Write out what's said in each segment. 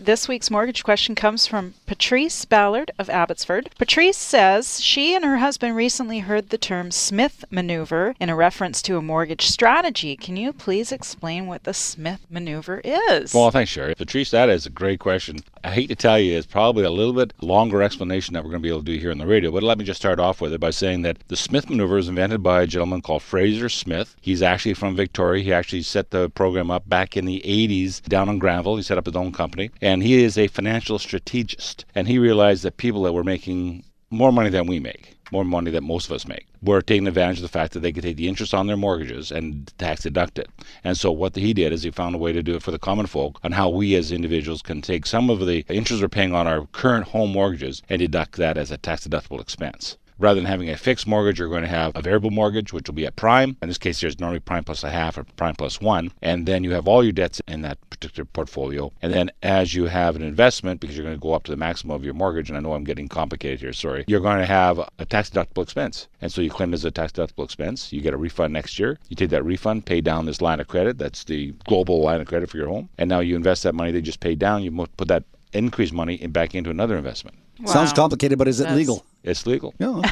This week's mortgage question comes from Patrice Ballard of Abbotsford. Patrice says she and her husband recently heard the term Smith maneuver in a reference to a mortgage strategy. Can you please explain what the Smith maneuver is? Well, thanks, Sherry. Patrice, that is a great question. I hate to tell you, it's probably a little bit longer explanation that we're going to be able to do here on the radio, but let me just start off with it by saying that the Smith maneuver was invented by a gentleman called Fraser Smith. He's actually from Victoria. He actually set the program up back in the 80s down in Granville. He set up his own company, and he is a financial strategist, and he realized that people that were making more money than we make, more money than most of us make, were taking advantage of the fact that they could take the interest on their mortgages and tax deduct it. And so what he did is he found a way to do it for the common folk on how we as individuals can take some of the interest we're paying on our current home mortgages and deduct that as a tax deductible expense. Rather than having a fixed mortgage, you're going to have a variable mortgage, which will be at prime. In this case, there's normally prime plus a half or prime plus one. And then you have all your debts in that particular portfolio. And then as you have an investment, because you're going to go up to the maximum of your mortgage, and I know I'm getting complicated here, sorry, you're going to have a tax deductible expense. And so you claim it as a tax deductible expense. You get a refund next year. You take that refund, pay down this line of credit. That's the global line of credit for your home. And now you invest that money they just paid down. You put that increased money back into another investment. Wow. Sounds complicated, but is it legal? It's legal. Oh,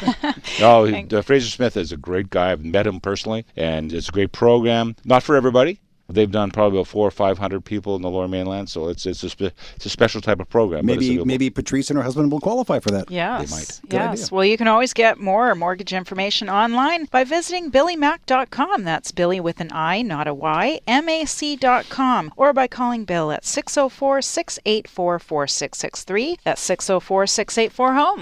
okay. Fraser Smith is a great guy. I've met him personally, and it's a great program. Not for everybody. They've done probably about 400 or 500 people in the Lower Mainland, so it's a special type of program. Maybe Patrice and her husband will qualify for that. Yes. They might. Good idea. Well, you can always get more mortgage information online by visiting BillyMac.com. That's Billy with an I, not a Y, MAC.com, or by calling Bill at 604-684-4663. That's 604-684-HOME.